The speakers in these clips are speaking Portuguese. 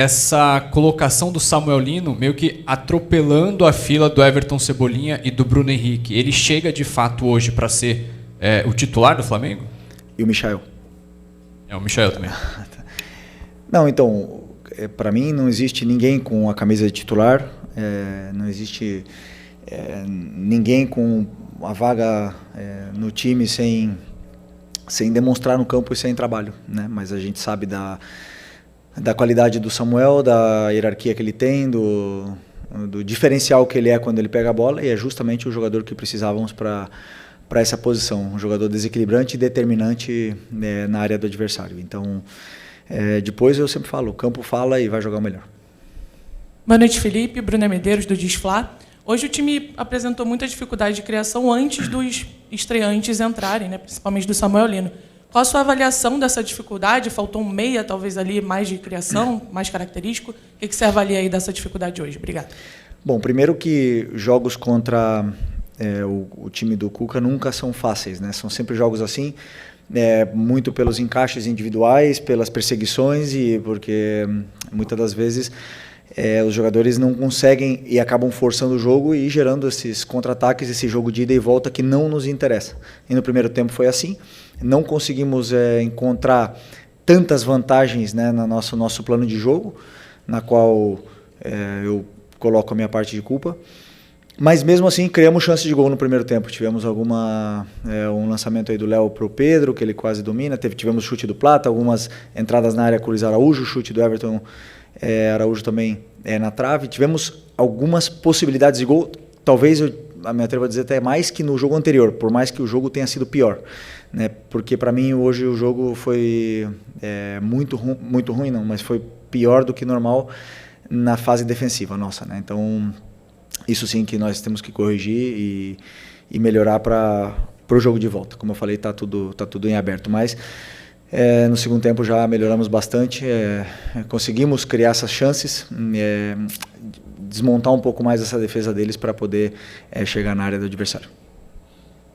essa colocação do Samuel Lino meio que atropelando a fila do Everton Cebolinha e do Bruno Henrique. Ele chega de fato hoje para ser o titular do Flamengo? E o Michael? O Michael também. Não, então, para mim não existe ninguém com a camisa de titular, não existe ninguém com a vaga no time sem demonstrar no campo e sem trabalho, né? Mas a gente sabe da qualidade do Samuel, da hierarquia que ele tem, do diferencial que ele é quando ele pega a bola, e é justamente o jogador que precisávamos para essa posição, um jogador desequilibrante e determinante na área do adversário. Então, depois eu sempre falo, o campo fala e vai jogar o melhor. Boa noite, Felipe. Bruna Medeiros, do Disflá. Hoje o time apresentou muita dificuldade de criação antes dos estreantes entrarem, né? Principalmente do Samuel Lino. Qual a sua avaliação dessa dificuldade? Faltou um meia, talvez, ali, mais de criação, mais característico. O que você avalia aí dessa dificuldade hoje? Obrigado. Bom, primeiro que jogos contra o time do Cuca nunca são fáceis, né? São sempre jogos assim, muito pelos encaixes individuais, pelas perseguições, e porque muitas das vezes os jogadores não conseguem e acabam forçando o jogo e gerando esses contra-ataques, esse jogo de ida e volta que não nos interessa. E no primeiro tempo foi assim. Não conseguimos encontrar tantas vantagens, né, no nosso plano de jogo, na qual eu coloco a minha parte de culpa. Mas mesmo assim criamos chance de gol no primeiro tempo. Tivemos um lançamento aí do Léo para o Pedro, que ele quase domina. Tivemos chute do Plata, algumas entradas na área com o Luiz Araújo, chute do Everton Araújo também na trave. Tivemos algumas possibilidades de gol, talvez eu me atrevo a dizer até mais que no jogo anterior, por mais que o jogo tenha sido pior, né? Porque para mim hoje o jogo foi muito ruim, não, mas foi pior do que normal na fase defensiva nossa, né? Então isso sim que nós temos que corrigir e melhorar para o jogo de volta. Como eu falei, tá tudo em aberto, mas no segundo tempo já melhoramos bastante, conseguimos criar essas chances, desmontar um pouco mais essa defesa deles para poder chegar na área do adversário.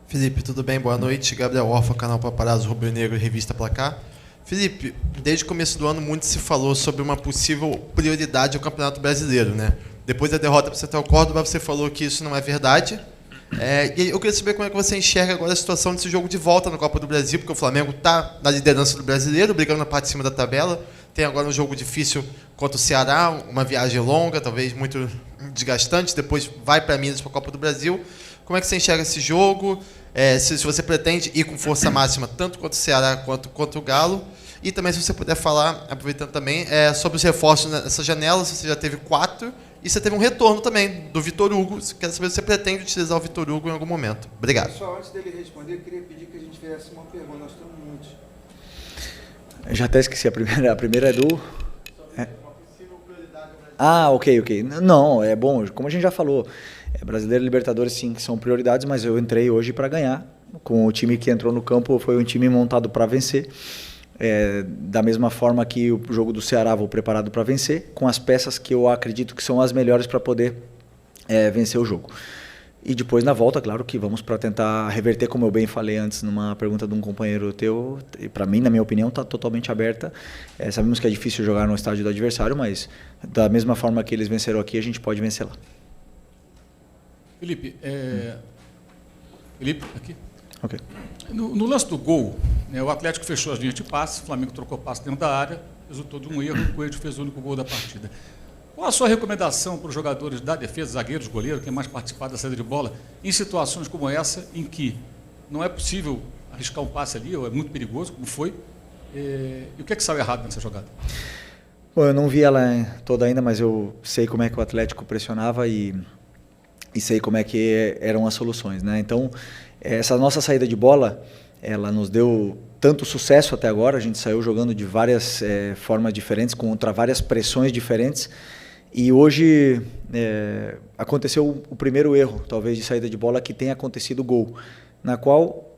Felipe, tudo bem? Boa noite. Gabriel Orfa, canal Paparazzo Rubro Negro e Revista Placar. Felipe, desde o começo do ano muito se falou sobre uma possível prioridade ao Campeonato Brasileiro, né? Depois da derrota para o Central Córdoba, você falou que isso não é verdade. E eu queria saber como é que você enxerga agora a situação desse jogo de volta na Copa do Brasil, porque o Flamengo está na liderança do Brasileiro, brigando na parte de cima da tabela. Tem agora um jogo difícil contra o Ceará, uma viagem longa, talvez muito desgastante, depois vai para Minas para a Copa do Brasil. Como é que você enxerga esse jogo? Se você pretende ir com força máxima, tanto contra o Ceará quanto contra o Galo. E também, se você puder falar, aproveitando também, sobre os reforços nessa janela, se você já teve 4, e você teve um retorno também do Vitor Hugo. Quero saber se você pretende utilizar o Vitor Hugo em algum momento. Obrigado. Pessoal, antes dele responder, eu queria pedir que a gente fizesse uma pergunta. Nós temos muitos. Eu já até esqueci a primeira. A primeira é do... Ok. Não, é bom, como a gente já falou, Brasileiro e Libertadores sim que são prioridades, mas eu entrei hoje para ganhar. Com o time que entrou no campo, foi um time montado para vencer. Da mesma forma que o jogo do Ceará, vou preparado para vencer, com as peças que eu acredito que são as melhores para poder vencer o jogo. E depois na volta, claro que vamos para tentar reverter, como eu bem falei antes numa pergunta de um companheiro teu, e para mim, na minha opinião, está totalmente aberta. Sabemos que é difícil jogar no estádio do adversário, mas da mesma forma que eles venceram aqui, a gente pode vencer lá. Felipe, Felipe, aqui. Ok. No lance do gol, o Atlético fechou as linhas de passe, o Flamengo trocou passe dentro da área, resultou de um erro, o Coelho fez o único gol da partida. Qual a sua recomendação para os jogadores da defesa, zagueiros, goleiro, quem mais participar da saída de bola, em situações como essa, em que não é possível arriscar um passe ali, ou é muito perigoso, como foi, e o que é que saiu errado nessa jogada? Bom, eu não vi ela toda ainda, mas eu sei como é que o Atlético pressionava e sei como é que eram as soluções, né? Então, essa nossa saída de bola, ela nos deu tanto sucesso até agora, a gente saiu jogando de várias formas diferentes, contra várias pressões diferentes, e hoje aconteceu o primeiro erro, talvez, de saída de bola que tenha acontecido o gol, na qual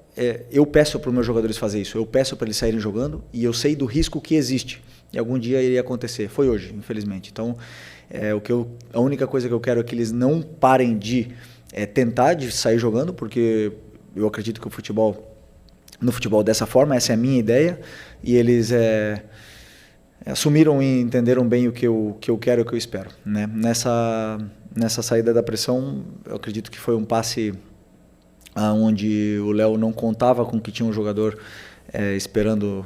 eu peço para os meus jogadores fazer isso, eu peço para eles saírem jogando e eu sei do risco que existe, e algum dia iria acontecer, foi hoje, infelizmente. Então, a única coisa que eu quero é que eles não parem de tentar de sair jogando, porque eu acredito que no futebol dessa forma, essa é a minha ideia, e eles assumiram e entenderam bem o que eu quero e o que eu espero, né? Nessa saída da pressão, eu acredito que foi um passe onde o Léo não contava com que tinha um jogador esperando,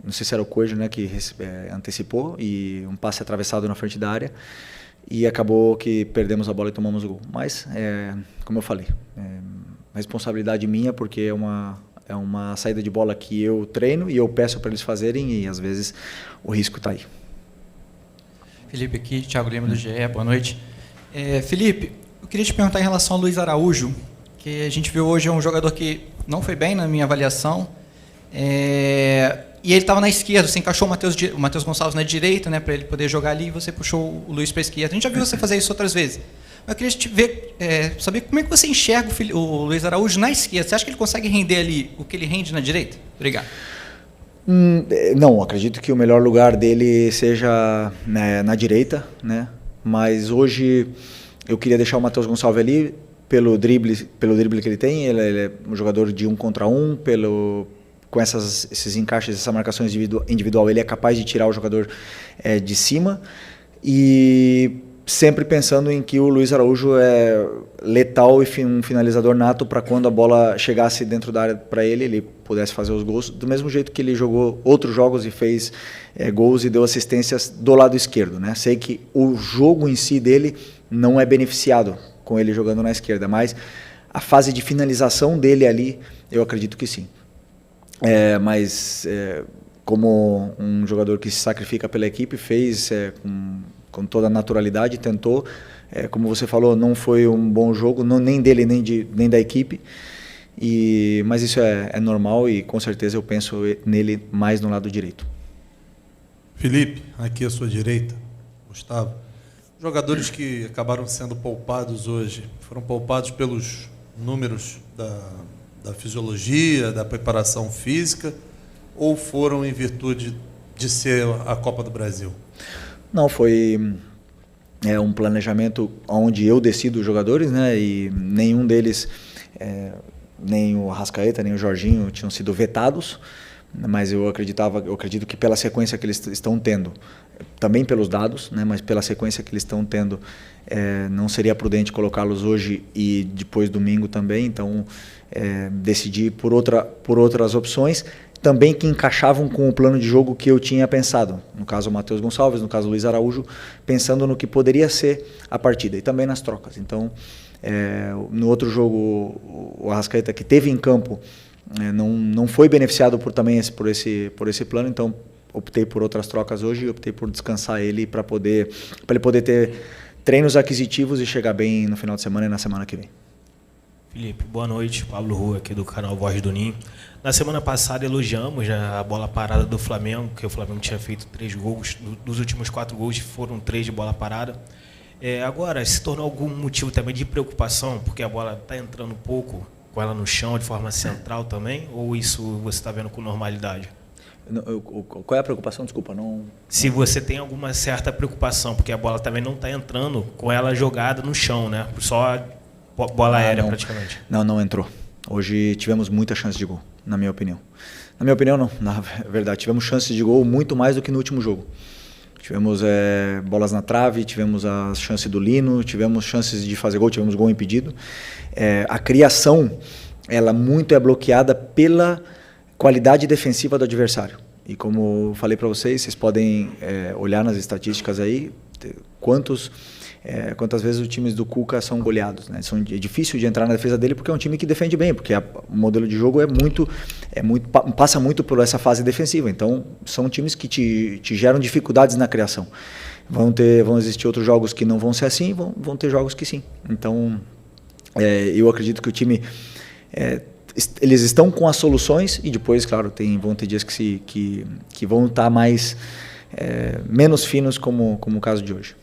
não sei se era o Coelho, né, que antecipou, e um passe atravessado na frente da área, e acabou que perdemos a bola e tomamos o gol. Mas, como eu falei, responsabilidade minha, porque é uma saída de bola que eu treino e eu peço para eles fazerem, e às vezes o risco está aí. Felipe aqui, Thiago Lima do GE, boa noite. Felipe, eu queria te perguntar em relação ao Luiz Araújo, que a gente viu hoje um jogador que não foi bem na minha avaliação, e ele estava na esquerda, você encaixou o Matheus Gonçalves na direita, né, para ele poder jogar ali, e você puxou o Luiz para a esquerda. A gente já viu você fazer isso outras vezes. Mas eu queria te ver, saber como é que você enxerga o Luiz Araújo na esquerda. Você acha que ele consegue render ali o que ele rende na direita? Obrigado. Não, acredito que o melhor lugar dele seja, né, na direita, né? Mas hoje eu queria deixar o Matheus Gonçalves ali pelo drible que ele tem. Ele é um jogador de 1 contra 1, com esses encaixes, essas marcações individual, ele é capaz de tirar o jogador de cima, e sempre pensando em que o Luiz Araújo é letal e um finalizador nato para quando a bola chegasse dentro da área para ele pudesse fazer os gols, do mesmo jeito que ele jogou outros jogos e fez gols e deu assistências do lado esquerdo, né? Sei que o jogo em si dele não é beneficiado com ele jogando na esquerda, mas a fase de finalização dele ali, eu acredito que sim. Mas como um jogador que se sacrifica pela equipe, fez com toda a naturalidade, tentou. Como você falou, não foi um bom jogo, nem dele, nem da equipe. Mas isso é normal, e com certeza eu penso nele mais no lado direito. Felipe, aqui à sua direita, Gustavo. Jogadores que acabaram sendo poupados hoje, foram poupados pelos números da fisiologia, da preparação física, ou foram em virtude de ser a Copa do Brasil? Não, foi um planejamento onde eu decido os jogadores, né? E nenhum deles, nem o Arrascaeta, nem o Jorginho, tinham sido vetados, mas eu acredito que pela sequência que eles estão tendo, também pelos dados, né? Mas pela sequência que eles estão tendo, não seria prudente colocá-los hoje e depois domingo também. Então decidi por outras opções, também que encaixavam com o plano de jogo que eu tinha pensado. No caso o Matheus Gonçalves, no caso o Luiz Araújo, pensando no que poderia ser a partida e também nas trocas. Então, no outro jogo, o Arrascaeta, que teve em campo, não foi beneficiado por esse plano, então optei por outras trocas hoje, optei por descansar ele para ele poder ter treinos aquisitivos e chegar bem no final de semana e na semana que vem. Felipe, boa noite. Pablo Rua, aqui do canal Voz do Ninho. Na semana passada elogiamos a bola parada do Flamengo, que o Flamengo tinha feito 3 gols. Dos últimos 4 gols foram 3 de bola parada. Agora, se tornou algum motivo também de preocupação, porque a bola está entrando pouco com ela no chão, de forma central também, ou isso você está vendo com normalidade? Qual é a preocupação? Desculpa, não... Se você tem alguma certa preocupação, porque a bola também não está entrando com ela jogada no chão, né? Só bola aérea praticamente. Não entrou. Hoje tivemos muita chance de gol, na minha opinião. Na minha opinião, não. Na verdade, tivemos chances de gol muito mais do que no último jogo. Tivemos bolas na trave, tivemos a chance do Lino, tivemos chances de fazer gol, tivemos gol impedido. A criação, ela muito é bloqueada pela qualidade defensiva do adversário. E como eu falei para vocês podem olhar nas estatísticas aí quantas vezes os times do Cuca são goleados, né? É difícil de entrar na defesa dele porque é um time que defende bem, porque o modelo de jogo passa muito por essa fase defensiva. Então são times que te geram dificuldades na criação. Vão existir outros jogos que não vão ser assim, vão ter jogos que sim. Então eu acredito que o time eles estão com as soluções, e depois, claro, vão ter dias que vão estar menos finos, como o caso de hoje.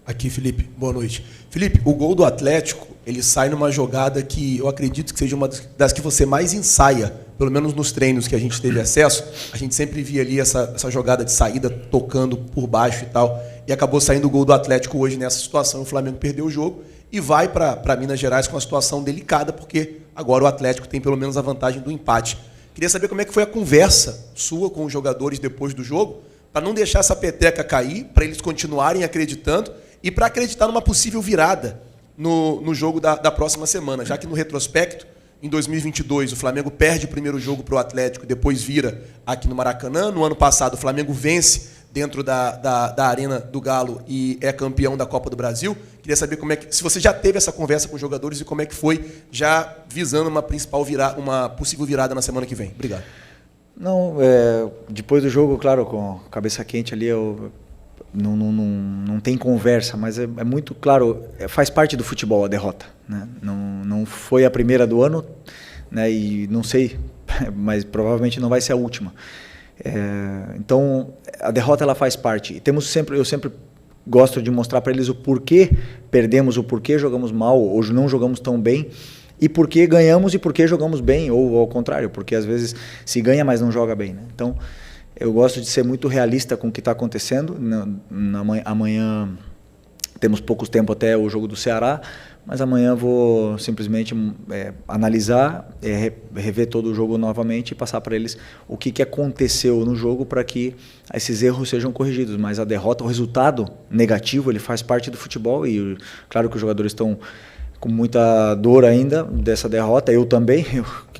Aqui, Felipe, boa noite. Felipe, o gol do Atlético, ele sai numa jogada que eu acredito que seja uma das que você mais ensaia, pelo menos nos treinos que a gente teve acesso. A gente sempre via ali essa jogada de saída, tocando por baixo e tal, e acabou saindo o gol do Atlético hoje nessa situação. O Flamengo perdeu o jogo e vai para Minas Gerais com uma situação delicada, porque agora o Atlético tem pelo menos a vantagem do empate. Queria saber como é que foi a conversa sua com os jogadores depois do jogo, para não deixar essa peteca cair, para eles continuarem acreditando e para acreditar numa possível virada no jogo da próxima semana, já que no retrospecto, em 2022, o Flamengo perde o primeiro jogo para o Atlético, depois vira aqui no Maracanã. No ano passado, o Flamengo vence dentro da Arena do Galo e é campeão da Copa do Brasil. Queria saber se você já teve essa conversa com os jogadores e como é que foi, já visando uma possível virada na semana que vem. Obrigado. Não, depois do jogo, claro, com a cabeça quente ali, não tem conversa, mas é muito claro, faz parte do futebol a derrota, né? Não foi a primeira do ano, né? E não sei, mas provavelmente não vai ser a última. Então a derrota ela faz parte. E eu sempre gosto de mostrar para eles o porquê perdemos, o porquê jogamos mal, ou não jogamos tão bem, e porquê ganhamos e porquê jogamos bem, ou ao contrário, porque às vezes se ganha, mas não joga bem, né? Então eu gosto de ser muito realista com o que está acontecendo. Amanhã temos pouco tempo até o jogo do Ceará, mas amanhã vou simplesmente analisar, rever todo o jogo novamente e passar para eles o que aconteceu no jogo para que esses erros sejam corrigidos. Mas a derrota, o resultado negativo, ele faz parte do futebol e claro que os jogadores estão com muita dor ainda dessa derrota, eu também,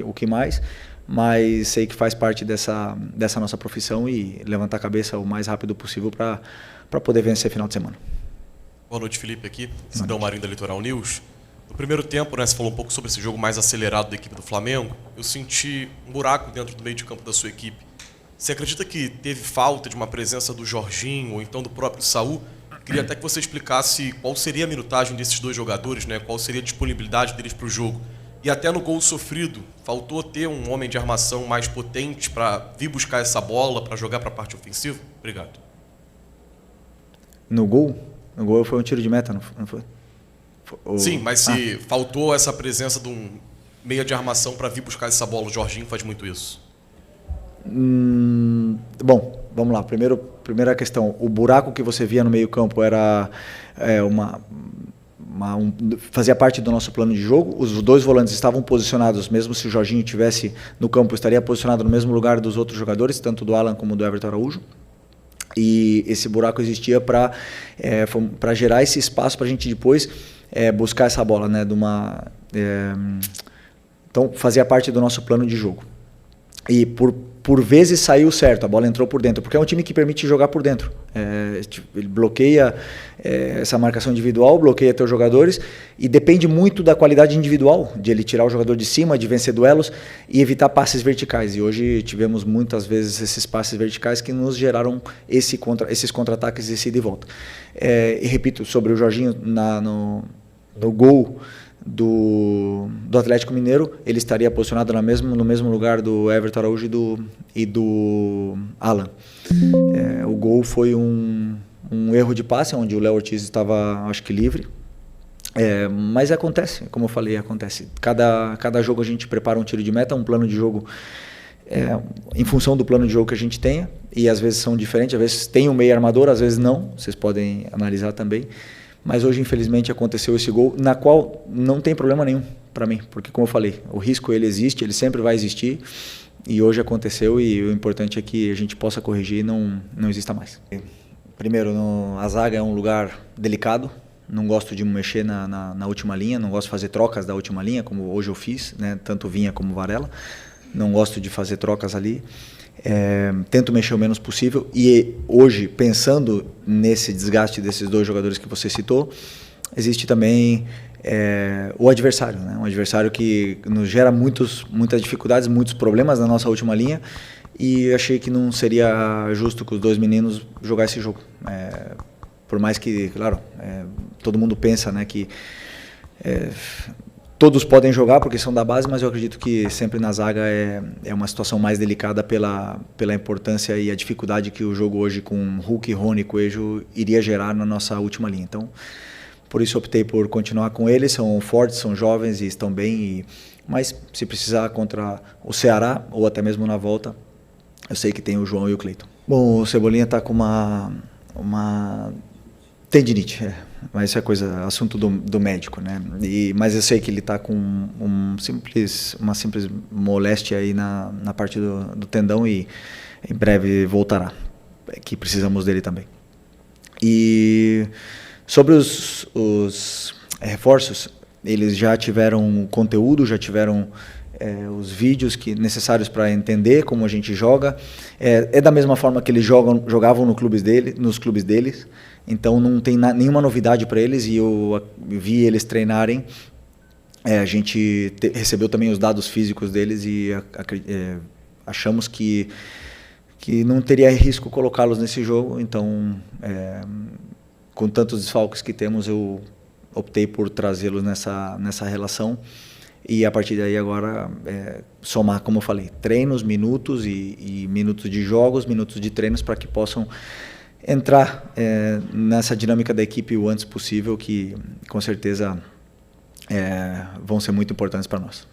o que mais, mas sei que faz parte dessa nossa profissão e levantar a cabeça o mais rápido possível para poder vencer final de semana. Boa noite, Felipe, aqui. Cidão Marinho da Litoral News. No primeiro tempo, né, você falou um pouco sobre esse jogo mais acelerado da equipe do Flamengo. Eu senti um buraco dentro do meio de campo da sua equipe. Você acredita que teve falta de uma presença do Jorginho ou então do próprio Saul? Queria até que você explicasse qual seria a minutagem desses dois jogadores, né, qual seria a disponibilidade deles para o jogo. E até no gol sofrido, faltou ter um homem de armação mais potente para vir buscar essa bola, para jogar para a parte ofensiva? Obrigado. No gol? No gol foi um tiro de meta, não foi? Sim, mas se faltou essa presença de um meia de armação para vir buscar essa bola, o Jorginho faz muito isso. Bom, vamos lá. Primeira questão. O buraco que você via no meio-campo era fazia parte do nosso plano de jogo. Os dois volantes estavam posicionados, mesmo se o Jorginho estivesse no campo, estaria posicionado no mesmo lugar dos outros jogadores, tanto do Alan como do Everton Araújo. E esse buraco existia para gerar esse espaço para a gente depois buscar essa bola, né? Então fazia parte do nosso plano de jogo. E por vezes saiu certo, a bola entrou por dentro, porque é um time que permite jogar por dentro. Ele bloqueia essa marcação individual, bloqueia teus jogadores e depende muito da qualidade individual, de ele tirar o jogador de cima, de vencer duelos e evitar passes verticais. E hoje tivemos muitas vezes esses passes verticais que nos geraram esses contra-ataques de ida e volta. E repito, sobre o Jorginho no gol do Atlético Mineiro, ele estaria posicionado no mesmo lugar do Everton Araújo e do Alan. O gol foi um erro de passe, onde o Léo Ortiz estava, acho que, livre. Mas acontece, como eu falei, acontece. Cada jogo a gente prepara um tiro de meta, um plano de jogo em função do plano de jogo que a gente tenha, e às vezes são diferentes, às vezes tem um meio armador, às vezes não, vocês podem analisar também. Mas hoje, infelizmente, aconteceu esse gol, na qual não tem problema nenhum para mim, porque, como eu falei, o risco ele existe, ele sempre vai existir, e hoje aconteceu, e o importante é que a gente possa corrigir e não exista mais. Primeiro, a zaga é um lugar delicado, não gosto de mexer na última linha, não gosto de fazer trocas da última linha, como hoje eu fiz, né, tanto Vinha como Varela, não gosto de fazer trocas ali. Tento mexer o menos possível e hoje, pensando nesse desgaste desses dois jogadores que você citou, existe também o adversário, né? Um adversário que nos gera muitas dificuldades, muitos problemas na nossa última linha, e achei que não seria justo com os dois meninos jogar esse jogo. Por mais que, claro, todo mundo pensa, né, que todos podem jogar porque são da base, mas eu acredito que sempre na zaga é uma situação mais delicada pela importância e a dificuldade que o jogo hoje com Hulk, Rony e Coelho iria gerar na nossa última linha. Então, por isso optei por continuar com eles, são fortes, são jovens e estão bem, mas se precisar contra o Ceará ou até mesmo na volta, eu sei que tem o João e o Cleiton. Bom, o Cebolinha está com uma Tendinite, mas isso é assunto do médico, né? Mas eu sei que ele está com uma simples moléstia aí na parte do tendão e em breve voltará, que precisamos dele também. E sobre os reforços, eles já tiveram conteúdo, já tiveram os vídeos necessários para entender como a gente joga. É da mesma forma que eles jogavam nos clubes deles, então não tem nenhuma novidade para eles, e eu vi eles treinarem. A gente recebeu também os dados físicos deles e achamos que não teria risco colocá-los nesse jogo, então com tantos desfalques que temos, eu optei por trazê-los nessa relação. E a partir daí agora somar, como eu falei, treinos, minutos e minutos de jogos, minutos de treinos, para que possam entrar nessa dinâmica da equipe o antes possível, que com certeza vão ser muito importantes para nós.